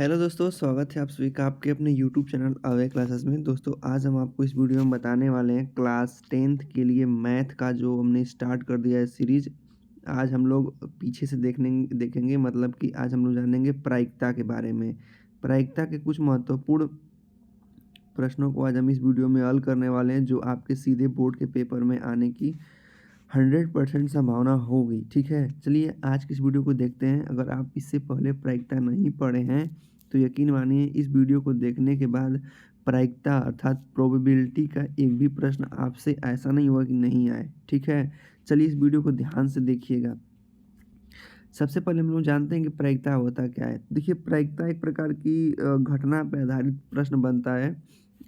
Hello दोस्तों, स्वागत है आप सभी का आपके अपने यूट्यूब चैनल अवे क्लासेस में। दोस्तों आज हम आपको इस वीडियो में बताने वाले हैं क्लास 10th के लिए मैथ का जो हमने स्टार्ट कर दिया है सीरीज। आज हम लोग पीछे से देखेंगे मतलब कि आज हम लोग जानेंगे प्रायिकता के बारे में। प्रायिकता के कुछ महत्वपूर्ण प्रश्नों को आज हम इस वीडियो में हल करने वाले हैं, जो आपके सीधे बोर्ड के पेपर में आने की 100% संभावना होगी। ठीक है, चलिए आज की इस वीडियो को देखते हैं। अगर आप इससे पहले प्रायिकता नहीं पढ़े हैं तो यकीन मानिए इस वीडियो को देखने के बाद प्रायिकता अर्थात प्रोबेबिलिटी का एक भी प्रश्न आपसे ऐसा नहीं होगा कि नहीं आए। ठीक है, चलिए इस वीडियो को ध्यान से देखिएगा। सबसे पहले हम लोग जानते हैं कि प्रायिकता होता क्या है। देखिए, प्रायिकता एक प्रकार की घटना पे आधारित प्रश्न बनता है।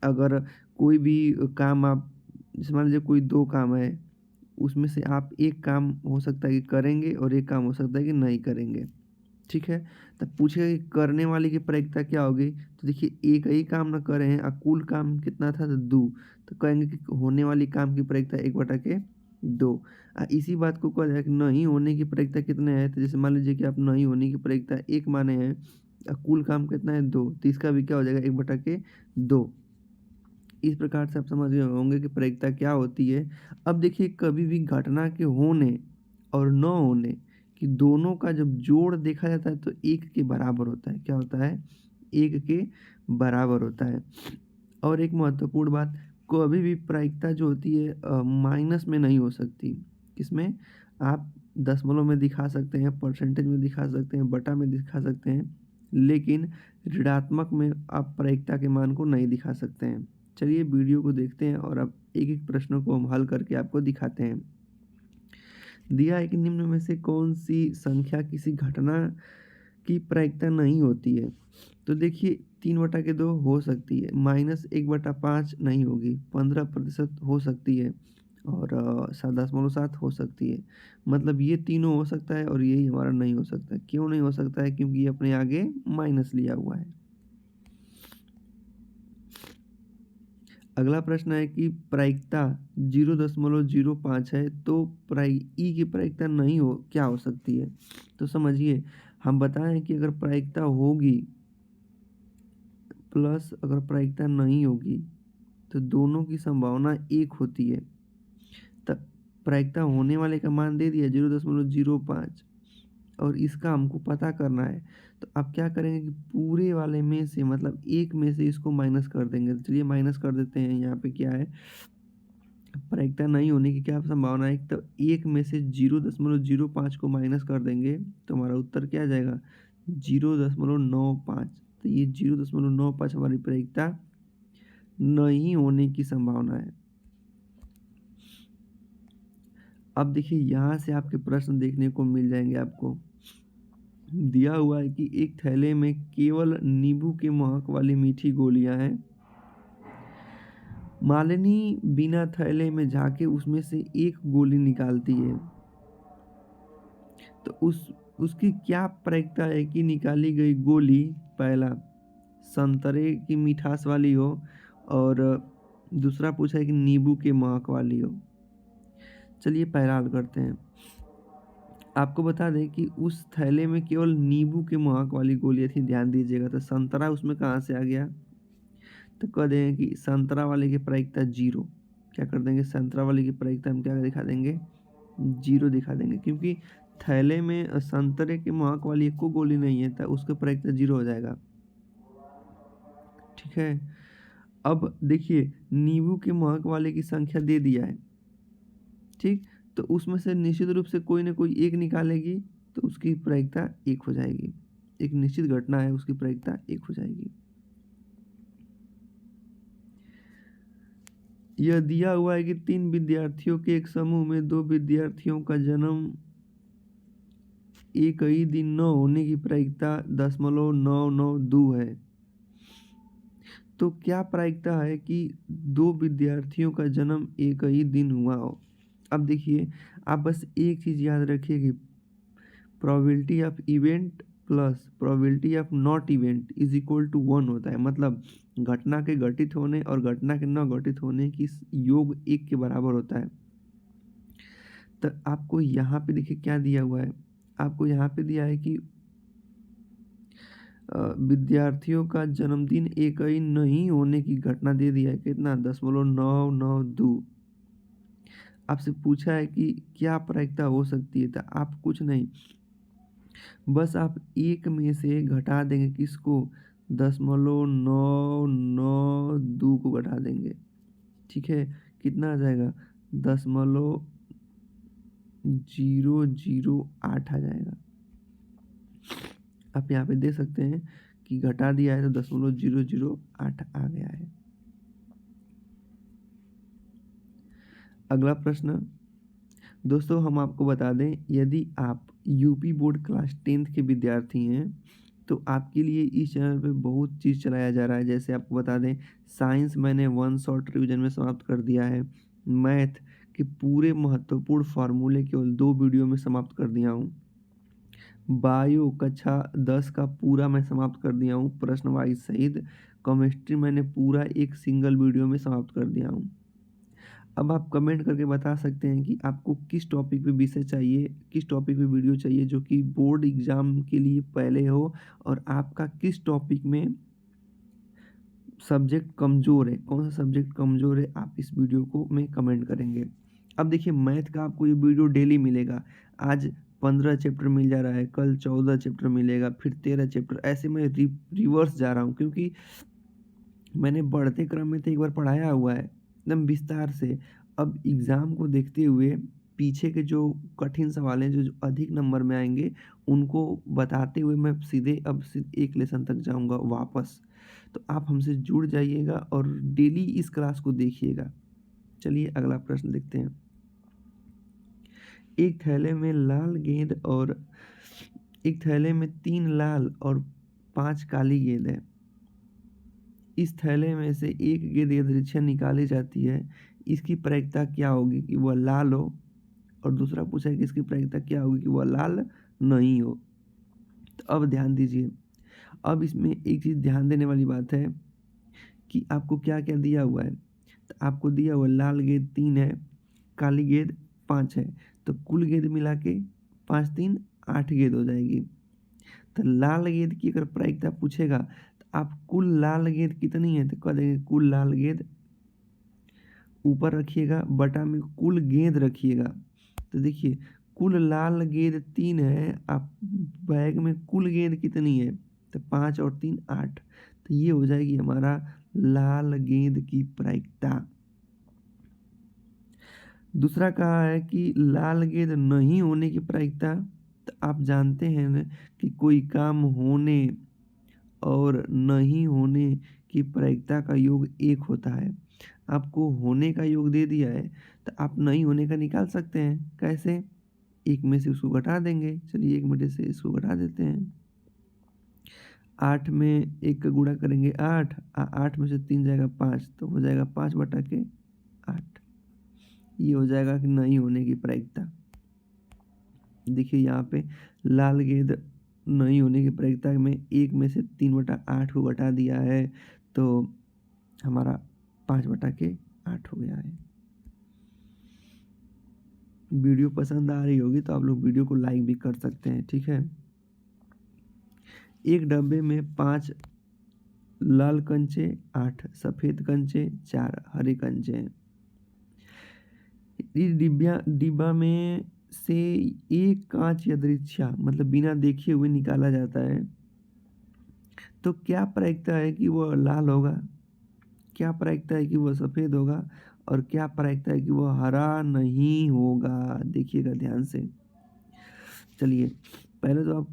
अगर कोई भी काम आप, जैसे मान लीजिए कोई दो काम है, उसमें से आप एक काम हो सकता है कि करेंगे और एक काम हो सकता है कि नहीं करेंगे। ठीक है, तब पूछेगा कि करने वाले की प्रायिकता क्या होगी। तो देखिए, एक ही काम ना करे हैं और कुल काम कितना था तो दो, तो कहेंगे कि होने वाली काम की प्रायिकता 1/2। इसी बात को कहा जाए कि नहीं होने की प्रायिकता कितने हैं। तो जैसे मान लीजिए कि आप नहीं होने की प्रायिकता 1 माने हैं और कुल काम कितना है 2, तो इसका भी क्या हो जाएगा 1/2। इस प्रकार से आप समझ गए होंगे कि प्रायिकता क्या होती है। अब देखिए, कभी भी घटना के होने और न होने कि दोनों का जब जोड़ देखा जाता है तो 1 के बराबर होता है। क्या होता है? 1 के बराबर होता है। और एक महत्वपूर्ण बात, कभी भी प्रायिकता जो होती है माइनस में नहीं हो सकती। किसमें? आप दशमलव में दिखा सकते हैं, परसेंटेज में दिखा सकते हैं, बटा में दिखा सकते हैं, लेकिन ऋणात्मक में आप प्रायिकता के मान को नहीं दिखा सकते हैं। चलिए वीडियो को देखते हैं और अब एक-एक प्रश्नों को हम हल करके आपको दिखाते हैं। दिया है कि निम्न में से कौन-सी संख्या किसी घटना की प्रायिकता नहीं होती है। तो देखिए, 3/2 हो सकती है, -1/5 नहीं होगी, 15% हो सकती है और 7.7 हो सकती है। मतलब ये तीनों हो सकता है और यही हमारा नहीं हो सकता है। क्यों नहीं हो सकता है? क्योंकि ये अपने आगे माइनस लिया हुआ है। अगला प्रश्न है कि प्रायिकता 0.05 है, तो ई की प्रायिकता नहीं हो क्या हो सकती है? तो समझिए, हम बताएं कि अगर प्रायिकता होगी प्लस अगर प्रायिकता नहीं होगी तो दोनों की संभावना 1 होती है। तब प्रायिकता होने वाले का मान दे दिया 0.05 और इसका हमको पता करना है। तो आप क्या करेंगे कि पूरे वाले में से मतलब 1 में से इसको माइनस कर देंगे। तो चलिए माइनस कर देते हैं। यहाँ पे क्या है, प्रायिकता नहीं होने की क्या संभावना है, तो 1 में से 0.05 को माइनस कर देंगे तो हमारा उत्तर क्या आ जाएगा 0.95। तो ये 0.95 हमारी प्रायिकता नहीं होने की संभावना है। अब देखिए, यहाँ से आपके प्रश्न देखने को मिल जाएंगे आपको। दिया हुआ है कि एक थैले में केवल नींबू के महक वाली मीठी गोलियां हैं। मालिनी बिना थैले में झांके उसमें से एक गोली निकालती है, तो उसकी क्या प्रायिकता है कि निकाली गई गोली पहला संतरे की मिठास वाली हो और दूसरा पूछा है कि नींबू के महक वाली हो। चलिए पहला हल करते हैं। आपको बता दें कि उस थैले में केवल नींबू के महक वाली गोलियां थी। ध्यान दीजिएगा, तो संतरा उसमें कहाँ से आ गया? तो कह देंगे कि संतरा वाले की प्रायिकता 0। क्या कर देंगे? संतरा वाले की प्रायिकता हम क्या दिखा देंगे? 0 दिखा देंगे, क्योंकि थैले में संतरे के महक वाली एको गोली नहीं है, तो उसका प्रायिकता 0 हो जाएगा। ठीक है, अब देखिए, नींबू के महक वाले की संख्या दे दिया है। ठीक, तो उसमें से निश्चित रूप से कोई ना कोई एक निकालेगी, तो उसकी प्रायिकता 1 हो जाएगी। एक निश्चित घटना है, उसकी प्रायिकता 1 हो जाएगी। यह दिया हुआ है कि 3 विद्यार्थियों के एक समूह में 2 विद्यार्थियों का जन्म एक ही दिन न होने की प्रायिकता 0.992 है। तो क्या प्रायिकता है कि 2 विद्यार्थियों का जन्म एक ही दिन हुआ हो? अब देखिए, आप बस एक चीज़ याद रखिए कि probability of event plus probability of not event is equal to 1 होता है। मतलब घटना के घटित होने और घटना के न घटित होने की योग 1 के बराबर होता है। तो आपको यहाँ पे देखिए क्या दिया हुआ है। आपको यहाँ पे दिया है कि विद्यार्थियों का जन्मदिन एक ही नहीं होने की घटना दे दिया है। कितना? 0.992। आपसे पूछा है कि क्या प्रायिकता हो सकती है, तो आप कुछ नहीं, बस आप एक में से घटा देंगे किसको? 0.992 को घटा देंगे। ठीक है, कितना आ जाएगा? 0.008 आ जाएगा। आप यहाँ पे देख सकते हैं कि घटा दिया है तो 0.008 आ गया है। अगला प्रश्न दोस्तों, हम आपको बता दें, यदि आप यूपी बोर्ड क्लास 10th के विद्यार्थी हैं तो आपके लिए इस चैनल पे बहुत चीज़ चलाया जा रहा है। जैसे आपको बता दें, साइंस मैंने वन शॉट रिवीजन में समाप्त कर दिया है। मैथ के पूरे महत्वपूर्ण फार्मूले केवल 2 वीडियो में समाप्त कर दिया हूँ। बायो कक्षा 10 का पूरा मैं समाप्त कर दिया हूँ प्रश्न वाइज सहित। केमिस्ट्री मैंने पूरा एक सिंगल वीडियो में समाप्त कर दिया हूँ। अब आप कमेंट करके बता सकते हैं कि आपको किस टॉपिक पे विषय चाहिए, किस टॉपिक पे वीडियो चाहिए जो कि बोर्ड एग्ज़ाम के लिए पहले हो, और आपका किस टॉपिक में सब्जेक्ट कमज़ोर है, कौन सा सब्जेक्ट कमज़ोर है, आप इस वीडियो को में कमेंट करेंगे। अब देखिए, मैथ का आपको ये वीडियो डेली मिलेगा। आज 15 चैप्टर मिल जा रहा है, कल 14 चैप्टर मिलेगा, फिर 13 चैप्टर, ऐसे मैं रिवर्स जा रहा हूँ, क्योंकि मैंने बढ़ते क्रम में तो एक बार पढ़ाया हुआ है एकदम विस्तार से। अब एग्ज़ाम को देखते हुए पीछे के जो कठिन सवाल हैं, जो अधिक नंबर में आएँगे, उनको बताते हुए मैं सीधे अब एक लेसन तक जाऊँगा वापस। तो आप हमसे जुड़ जाइएगा और डेली इस क्लास को देखिएगा। चलिए अगला प्रश्न देखते हैं। एक थैले में लाल गेंद और एक थैले में 3 लाल और 5 काली गेंद है। इस थैले में से एक गेंद यादृच्छिक निकाली जाती है। इसकी प्रायिकता क्या होगी कि वह लाल हो? और दूसरा पूछा है कि इसकी प्रायिकता क्या होगी कि वह लाल नहीं हो। तो अब ध्यान दीजिए, अब इसमें एक चीज़ ध्यान देने वाली बात है कि आपको क्या-क्या दिया हुआ है। तो आपको दिया हुआ लाल गेंद 3 है, काली गेंद 5 है, तो कुल गेंद मिला के 5 3 8 गेंद हो जाएगी। तो लाल गेंद की अगर प्रायिकता पूछेगा तो आप कुल लाल गेंद कितनी है, तो कह देंगे कुल लाल गेंद ऊपर रखिएगा, बटा में कुल गेंद रखिएगा। तो देखिए, कुल लाल गेंद 3 है, आप बैग में कुल गेंद कितनी है, तो 5 और 3 8, तो ये हो जाएगी हमारा लाल गेंद की प्रायिकता। दूसरा कहा है कि लाल गेंद नहीं होने की प्रायिकता। तो आप जानते हैं ना कि कोई काम होने और नहीं होने की प्रायिकता का योग 1 होता है। आपको होने का योग दे दिया है, तो आप नहीं होने का निकाल सकते हैं। कैसे? 1 में से उसको घटा देंगे। चलिए 1 में से इसको घटा देते हैं। 8 में 1 का गुणा करेंगे 8, 8 में से 3 जाएगा 5, तो हो जाएगा 5/8। ये हो जाएगा कि नहीं होने की प्रायिकता। देखिए यहाँ पे लाल गेंद नहीं होने की प्रायिकता में 1 में से 3/8 को घटा दिया है, तो हमारा 5/8 हो गया है। वीडियो पसंद आ रही होगी तो आप लोग वीडियो को लाइक भी कर सकते हैं, ठीक है। एक डब्बे में 5 लाल कंचे, 8 सफ़ेद कंचे, 4 हरे कंचे हैं। इस डिब्बा में से एक कांच यादृच्छिक मतलब बिना देखे हुए निकाला जाता है, तो क्या प्रायिकता है कि वह लाल होगा, क्या प्रायिकता है कि वह सफ़ेद होगा, और क्या प्रायिकता है कि वह हरा नहीं होगा? देखिएगा ध्यान से। चलिए पहले तो आप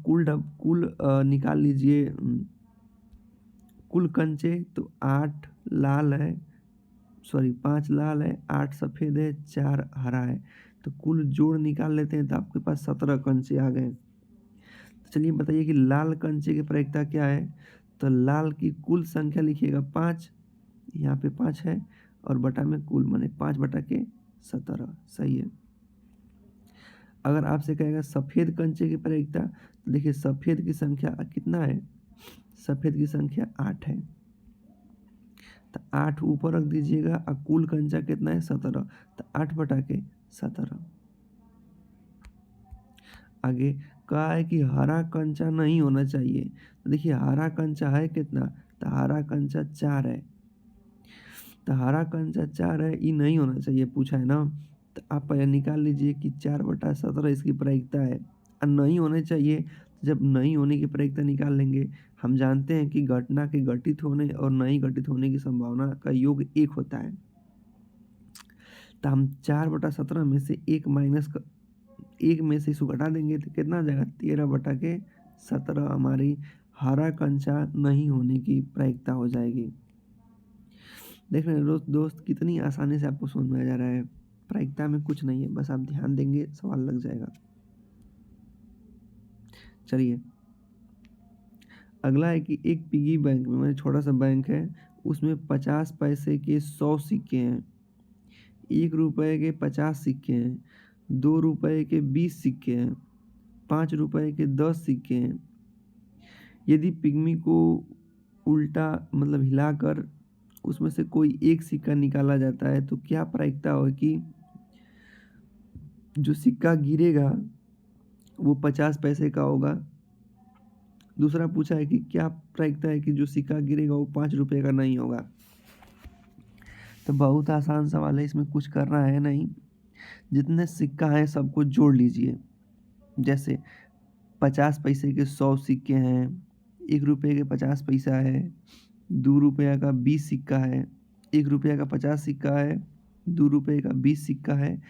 कुल निकाल लीजिए। कुल कंचे तो 8 लाल है, सॉरी 5 लाल है, 8 सफ़ेद है, 4 हरा है, तो कुल जोड़ निकाल लेते हैं तो आपके पास 17 कंचे आ गए। तो चलिए बताइए कि लाल कंचे की प्रायिकता क्या है? तो लाल की कुल संख्या लिखिएगा 5, यहाँ पे 5 है, और बटा में कुल माने 5/17, सही है। अगर आपसे कहेगा सफ़ेद कंचे की प्रायिकता, तो देखिए सफ़ेद की संख्या कितना है? सफ़ेद की संख्या 8 है, तो 8 ऊपर रख दीजिएगा, और कुल कंचा कितना है? 17, तो 8/17। आगे कहा है कि हरा कंचा नहीं होना चाहिए। तो देखिए हरा कंचा है कितना, तो हरा कंचा 4 है। तो हरा कंचा 4 है, ये नहीं होना चाहिए पूछा है ना। तो आप पहले निकाल लीजिए कि 4/17 इसकी प्रायिकता है और नहीं होने चाहिए। जब नहीं होने की प्रायिकता निकाल लेंगे, हम जानते हैं कि घटना के घटित होने और नहीं घटित होने की संभावना का योग 1 होता है। तो हम 4/17 में से 1 में से इसको घटा देंगे तो कितना आ जाएगा, 13/17 हमारी हरा कंचा नहीं होने की प्रायिकता हो जाएगी। देख रहे हैं दोस्त कितनी आसानी से आपको समझ में आ जा रहा है। प्रायिकता में कुछ नहीं है, बस आप ध्यान देंगे सवाल लग जाएगा। चलिए अगला है कि एक पिगी बैंक में, मतलब छोटा सा बैंक है, उसमें 50 पैसे के 100 सिक्के हैं, 1 रुपए के 50 सिक्के हैं, 2 रुपए के 20 सिक्के हैं, 5 रुपए के 10 सिक्के हैं। यदि पिग्मी को उल्टा मतलब हिलाकर उसमें से कोई एक सिक्का निकाला जाता है तो क्या प्रायिकता हो कि जो सिक्का गिरेगा वो 50 पैसे का होगा। दूसरा पूछा है कि क्या प्रायिकता है कि जो सिक्का गिरेगा वो 5 रुपए का नहीं होगा। तो बहुत आसान सवाल है, इसमें कुछ करना है नहीं। जितने सिक्का हैं सबको जोड़ लीजिए। जैसे 50 पैसे के 100 सिक्के हैं, 1 रुपये के 50 पैसा है, 2 रुपया का 20 सिक्का है, 1 रुपया का 50 सिक्का है, 2 रुपये का 20 सिक्का है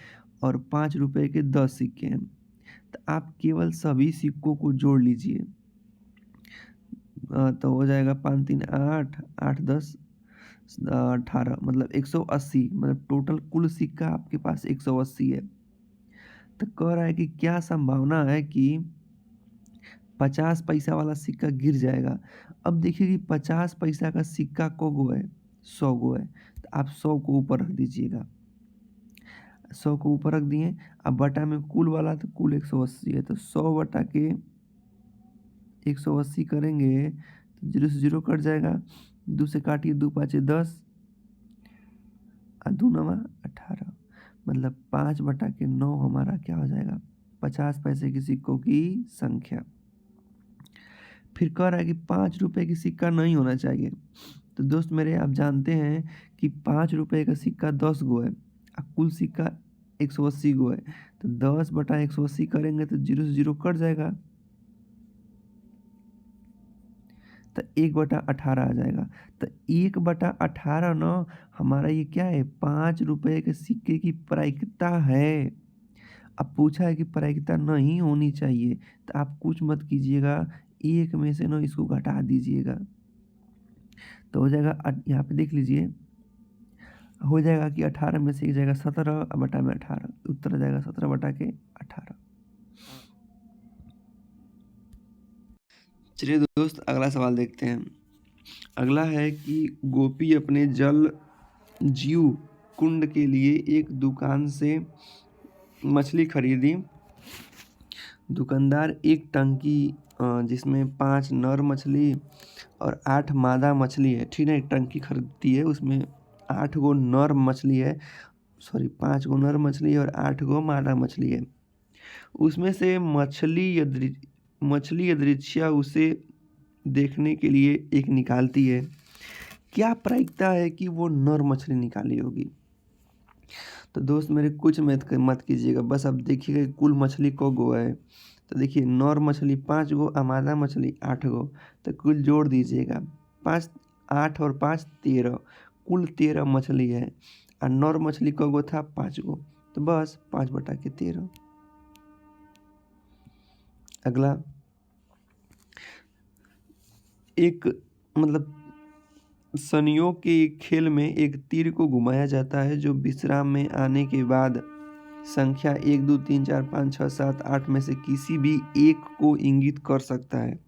और 5 रुपये के 10 सिक्के हैं। तो आप केवल सभी सिक्कों को जोड़ लीजिए। तो हो जाएगा 5 3 8, 8 10 18, मतलब 180, मतलब टोटल कुल सिक्का आपके पास 180 है। तो कह रहा है कि क्या संभावना है कि 50 पैसा वाला सिक्का गिर जाएगा। अब देखिए कि 50 पैसा का सिक्का को गो है, 100 गो है, तो आप 100 को ऊपर रख दीजिएगा। 100 को ऊपर रख दिए। अब बटा में कुल वाला, तो कुल 180 है, तो 100 बटा के 180 करेंगे तो 0 से 0 कट जाएगा, 2 से काटिए, 2 5 10 और 2 9 18, मतलब 5/9 हमारा क्या हो जाएगा, 50 पैसे के सिक्कों की संख्या। फिर कह रहा है कि 5 रुपए की सिक्का नहीं होना चाहिए। तो दोस्त मेरे आप जानते हैं कि 5 रुपए का सिक्का 10 गो है और कुल सिक्का 180 गो है। तो 10/180 करेंगे तो 0 से 0 कट जाएगा, तो 1/18 आ जाएगा। तो 1/18 ना हमारा ये क्या है, 5 रुपए के सिक्के की प्रायिकता है। अब पूछा है कि प्रायिकता नहीं होनी चाहिए, तो आप कुछ मत कीजिएगा, 1 में से ना इसको घटा दीजिएगा। तो हो जाएगा यहाँ पे देख लीजिए, हो जाएगा कि 18 में से एक जाएगा 17 और बटा में 18, उत्तर आ जाएगा 17/18। चलिए दोस्त अगला सवाल देखते हैं। अगला है कि गोपी अपने जल जीव कुंड के लिए एक दुकान से मछली खरीदी। दुकानदार एक टंकी जिसमें 5 नर मछली और 8 मादा मछली है, ठीक है, एक टंकी खरीदती है, उसमें 8 गो नर मछली है, सॉरी 5 गो नर मछली और 8 गो मादा मछली है। उसमें से मछली यादृच्छिया उसे देखने के लिए एक निकालती है। क्या प्रायिकता है कि वो नर मछली निकाली होगी। तो दोस्त मेरे कुछ मत कीजिएगा, बस अब देखिएगा कुल मछली को गो है। तो देखिए नर मछली 5 गो, मादा मछली 8 गो, तो कुल जोड़ दीजिएगा, 5 8 और 5 13, कुल 13 मछली है और नर मछली को गो था 5 गो, तो बस 5/13। अगला एक मतलब शनियों के खेल में एक तीर को घुमाया जाता है जो विश्राम में आने के बाद संख्या 1 2 3 4 5 6 7 8 में से किसी भी एक को इंगित कर सकता है।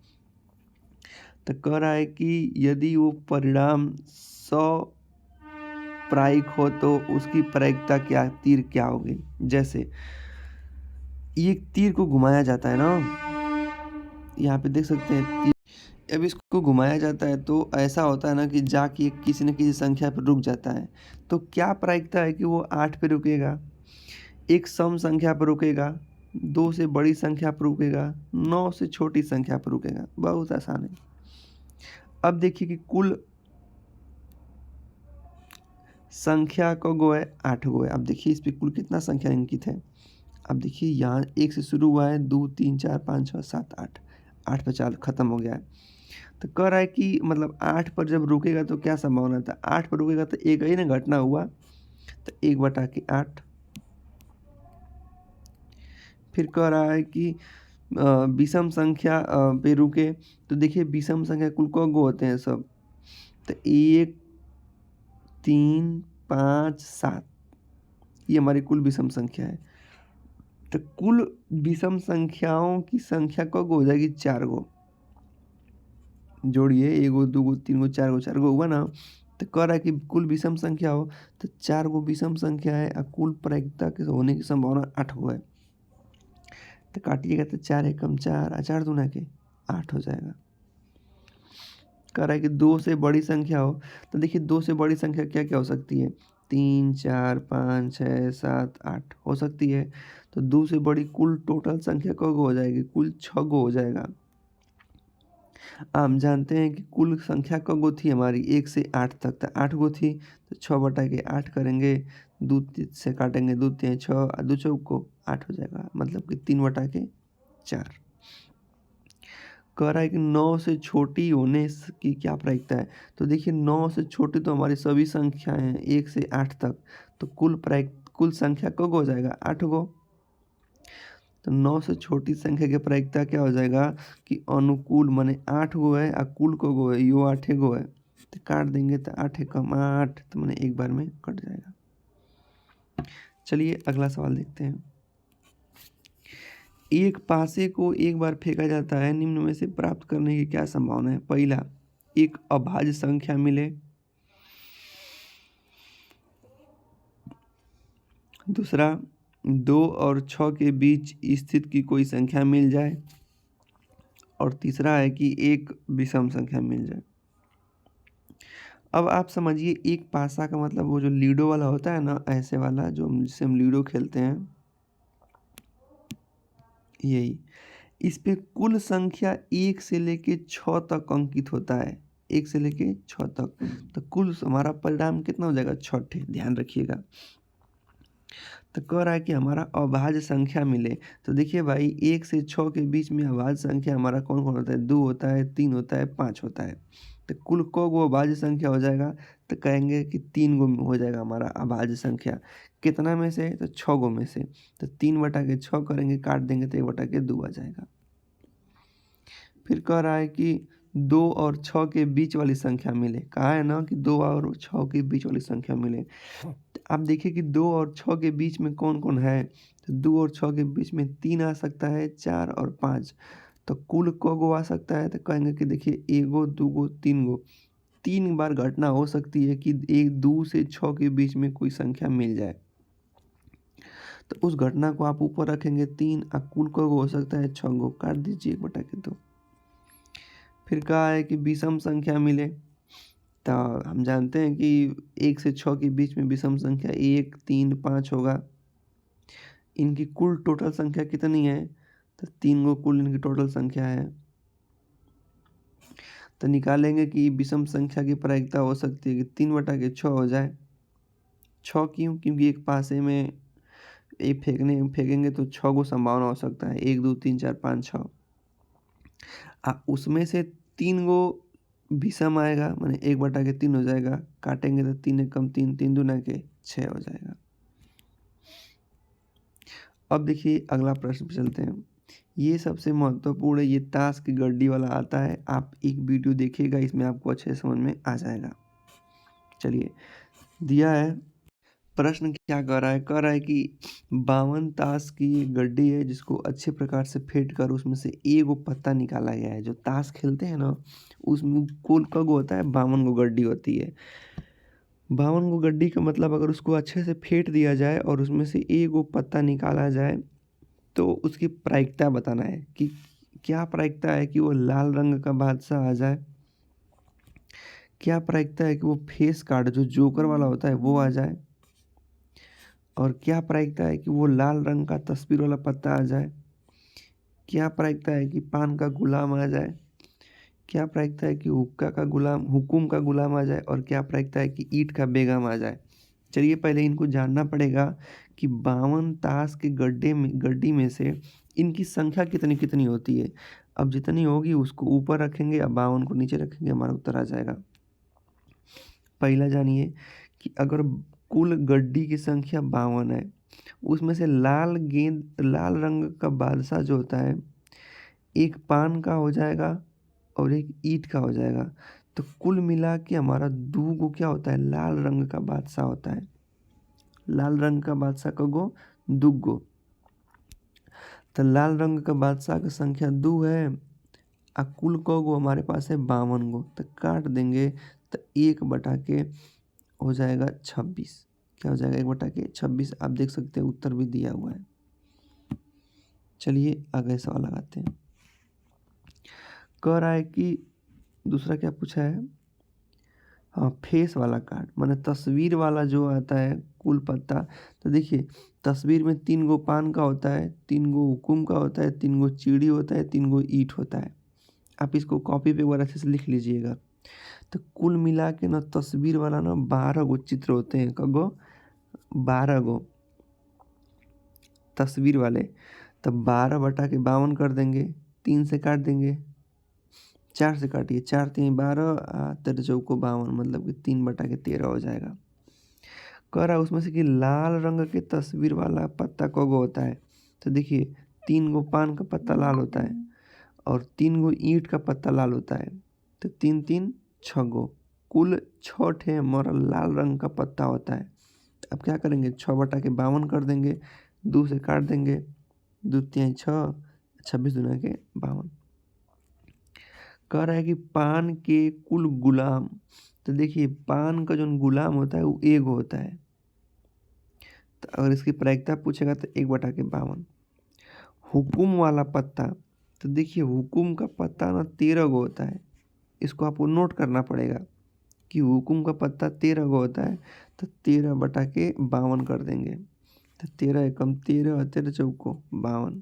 तो कह रहा है कि यदि वो परिणाम 100 प्रायिक हो तो उसकी प्रायिकता क्या, तीर क्या होगी। जैसे ये तीर को घुमाया जाता है ना, यहाँ पे देख सकते हैं तीर, अब इसको घुमाया जाता है तो ऐसा होता है ना कि जाके किसी न किसी संख्या पर रुक जाता है। तो क्या प्रायिकता है कि वो 8 पे रुकेगा, एक सम संख्या पर रुकेगा 2 से बड़ी संख्या पर रुकेगा, 9 से छोटी संख्या पर रुकेगा। बहुत आसान है। अब देखिए कि कुल संख्या क गो है, 8 गो है। अब देखिए इस पे कुल कितना संख्या अंकित है। अब देखिए यहाँ 1 से शुरू हुआ है, 2 3 4 5 6 7 8, 8 पे चाल खत्म हो गया है। तो कह रहा है कि मतलब 8 पर जब रुकेगा तो क्या संभावना था। 8 पर रुकेगा तो एक ही ना घटना हुआ, तो 1/8। फिर कह रहा है कि विषम संख्या पे रुके, तो देखिए विषम संख्या कुल क गो होते हैं सब। तो 1 3 5 7 ये हमारी कुल विषम संख्या है। तो कुल विषम संख्याओं की संख्या क गो हो जाएगी, 4 गो। जोड़िए 1 गो 2 गो 3 गो 4 गो, 4 गो हुआ ना। तो कह रहा है कि कुल विषम संख्या हो, तो 4 गो विषम संख्या है और कुल प्रायिकता के होने की संभावना 8 गो है। तो काटिएगा तो 4 एकम 4 और 4 दूना के 8 हो जाएगा। कह रहा है कि 2 से बड़ी संख्या हो, तो देखिए 2 से बड़ी संख्या क्या क्या हो सकती है। 3 4 5 6 7 8 हो सकती है। तो 2 से बड़ी कुल टोटल संख्या क गो हो जाएगी, कुल 6 गो हो जाएगा। हम जानते हैं कि कुल संख्या क गो थी हमारी 1 से 8 तक, तो 8 गो थी। तो 6/8 करेंगे, 2 से काटेंगे, 2 3 6 और 2 चौक को 8 हो जाएगा, मतलब कि 3/4। कह रहा है कि 9 से छोटी होने की क्या प्रायिकता है। तो देखिए 9 से छोटी तो हमारी सभी संख्याएं हैं 1 से 8 तक। तो कुल संख्या क गो हो जाएगा, 8 गो। तो 9 से छोटी संख्या की प्रायिकता क्या हो जाएगा कि अनुकूल, माने 8 गो है और कुल को गो है, यो 8 गो है। तो काट देंगे तो 8 एकम 8, तो मैंने एक बार में कट जाएगा। चलिए अगला सवाल देखते हैं। एक पासे को एक बार फेंका जाता है, निम्न में से प्राप्त करने की क्या संभावना है। पहला, एक अभाज्य संख्या मिले। दूसरा, 2 और 6 के बीच स्थित की कोई संख्या मिल जाए। और तीसरा है कि एक विषम संख्या मिल जाए। अब आप समझिए, एक पासा का मतलब वो जो लूडो वाला होता है ना, ऐसे वाला जो जिससे हम लूडो खेलते हैं, यही। इस पे कुल संख्या 1 से लेके 6 तक अंकित होता है, 1 से लेके 6 तक। तो कुल हमारा परिणाम कितना हो जाएगा, 6, ध्यान रखिएगा। तो कह रहा है कि हमारा अभाज्य संख्या मिले। तो देखिए भाई 1 से 6 के बीच में अभाज्य संख्या हमारा कौन कौन होता है, 2 होता है, 3 होता है, 5 होता है। तो कुल को गो अभाज्य संख्या हो जाएगा, तो कहेंगे कि 3 गो हो जाएगा हमारा अभाज्य संख्या। कितना में से, तो 6 गो में से। तो 3/6 करेंगे, काट देंगे तो 1/2 आ जाएगा। फिर कह रहा है कि 2 और 6 के बीच वाली संख्या मिले। कहा है ना कि 2 और 6 के बीच वाली संख्या मिले। आप देखिए कि 2 और 6 के बीच में कौन कौन है। तो 2 और 6 के बीच में 3 आ सकता है, 4 और 5। तो कुल को गो आ सकता है, तो कहेंगे कि देखिए 1 गो 2 गो 3 गो, 3 बार घटना हो सकती है कि 1 2 से 6 के बीच में कोई संख्या मिल जाए। तो उस घटना को आप ऊपर रखेंगे 3 और कुल को गो हो सकता है 6 गो, काट दीजिए 1/2। फिर कहा है कि विषम संख्या मिले। तो हम जानते हैं कि 1 से 6 के बीच में विषम संख्या 1 3 5 होगा। इनकी कुल टोटल संख्या कितनी है, तो 3 गो कुल इनकी टोटल संख्या है। तो निकालेंगे कि विषम संख्या की प्रायिकता हो सकती है कि 3/6 हो जाए। 6 क्यों, क्योंकि एक पासे में एक फेंकेंगे तो 6 गो संभावना हो सकता है, 1 2 3 4 5 6। उसमें से 3 गो विषम आएगा, माने 1/3 हो जाएगा। काटेंगे तो 3 एकम 3, 3 दूना के 6 हो जाएगा। अब देखिए अगला प्रश्न पे चलते हैं। ये सबसे महत्वपूर्ण है, ये ताश की गड्डी वाला आता है। आप एक वीडियो देखिएगा, इसमें आपको अच्छे से समझ में आ जाएगा। चलिए, दिया है प्रश्न क्या कह रहा है कि 52 ताश की गड्डी है, जिसको अच्छे प्रकार से फेंट कर उसमें से एगो पत्ता निकाला गया है। जो ताश खेलते हैं ना, उसमें कुल का गो होता है, 52 गो गड्डी होती है। 52 गो गड्डी का मतलब अगर उसको अच्छे से फेंट दिया जाए और उसमें से एगो पत्ता निकाला जाए, तो उसकी प्रायिकता बताना है कि क्या प्रायिकता है कि वो लाल रंग का बादशाह आ जाए, क्या प्रायिकता है कि वो फेस कार्ड जो जोकर वाला होता है वो आ जाए, और क्या प्रायिकता है कि वो लाल रंग का तस्वीर वाला पत्ता आ जाए? क्या प्रायिकता है कि पान का गुलाम आ जाए? क्या प्रायिकता है कि हुक्म का गुलाम आ जाए? और क्या प्रायिकता है कि ईंट का बेगम आ जाए? चलिए पहले इनको जानना पड़ेगा कि 52 ताश के गड्डी में से इनकी संख्या कितनी-कितनी होती है। अब जितनी होगी उसको ऊपर रखेंगे, अब 52 को नीचे रखेंगे, हमारा उत्तर आ जाएगा। पहला जानिए कि अगर कुल गड्डी की संख्या 52 है, उसमें से लाल रंग का बादशाह जो होता है, एक पान का हो जाएगा और एक ईंट का हो जाएगा। तो कुल मिला के हमारा 2 गो क्या होता है, लाल रंग का बादशाह होता है। लाल रंग का बादशाह कगो, 2 गो। तो लाल रंग का बादशाह की संख्या 2 है, कुल कगो हमारे पास है 52 गो। तो काट देंगे तो 1/के हो जाएगा 26। क्या हो जाएगा, 1/26। आप देख सकते हैं उत्तर भी दिया हुआ है। चलिए आगे सवाल लगाते हैं। कह रहा है कि दूसरा क्या पूछा है, हाँ फेस वाला कार्ड माने तस्वीर वाला जो आता है कुल पत्ता। तो देखिए तस्वीर में 3 गो पान का होता है, 3 गो हुकुम का होता है, 3 गो चीड़ी होता है, 3 गो ईंट होता है। आप इसको कॉपी पे एक बार अच्छे से लिख लीजिएगा। तो कुल मिला के ना तस्वीर वाला ना 12 गो चित्र होते हैं। कगो 12 गो तस्वीर वाले। तब 12/52 कर देंगे, 3 से काट देंगे, 4 से काटिए, 4 3 12 13 चौको 52 मतलब कि 3/13 हो जाएगा। कह रहा है उसमें से कि लाल रंग के तस्वीर वाला पत्ता कगो होता है। तो देखिए 3 गो पान का पत्ता लाल होता है और 3 गो ईंट का पत्ता लाल होता है। तो 3 3 6 गो, कुल 6 ठे हमारा लाल रंग का पत्ता होता है। अब क्या करेंगे, 6/52 कर देंगे, 2 से काट देंगे, 2 तिहाई 6, 26 दूना के 52। कह रहा है कि पान के कुल गुलाम। तो देखिए पान का जो गुलाम होता है वो एगो होता है। तो अगर इसकी प्रायिकता पूछेगा तो 1/52। हुकुम वाला पत्ता। तो देखिए हुकुम का पत्ता ना 13 गो होता है। इसको आपको नोट करना पड़ेगा कि हुकुम का पत्ता 13 गो होता है। तो 13/52 कर देंगे। तो 13 एकम 13, 13 चौको 52।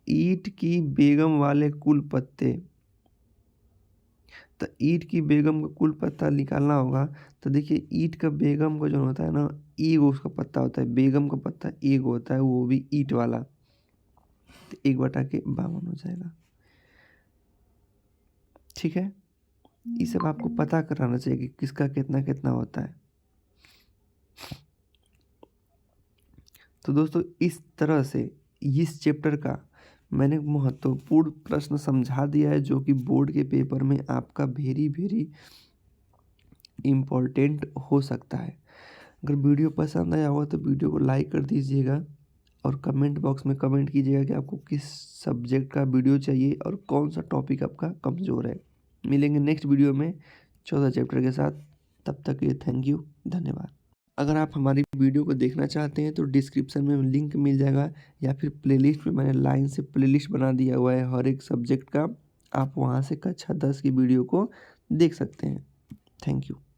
ईंट की बेगम वाले कुल पत्ते। तो ईंट की बेगम का कुल पत्ता निकालना होगा। तो देखिए ईंट का बेगम का जो होता है ना, एगो उसका पत्ता होता है, बेगम का पत्ता एगो होता है, वो भी ईंट वाला। तो 1/52 हो जाएगा। ठीक है, ये सब आपको पता कराना चाहिए कि किसका कितना कितना होता है। तो दोस्तों इस तरह से इस चैप्टर का मैंने महत्वपूर्ण प्रश्न समझा दिया है, जो कि बोर्ड के पेपर में आपका वेरी वेरी इम्पोर्टेंट हो सकता है। अगर वीडियो पसंद आया हो तो वीडियो को लाइक कर दीजिएगा और कमेंट बॉक्स में कमेंट कीजिएगा कि आपको किस सब्जेक्ट का वीडियो चाहिए और कौन सा टॉपिक आपका कमज़ोर है। मिलेंगे नेक्स्ट वीडियो में 14 चैप्टर के साथ। तब तक के लिए थैंक यू, धन्यवाद। अगर आप हमारी वीडियो को देखना चाहते हैं तो डिस्क्रिप्शन में लिंक मिल जाएगा, या फिर प्लेलिस्ट में मैंने लाइन से प्लेलिस्ट बना दिया हुआ है हर एक सब्जेक्ट का। आप वहाँ से कक्षा 10 की वीडियो को देख सकते हैं। Thank you.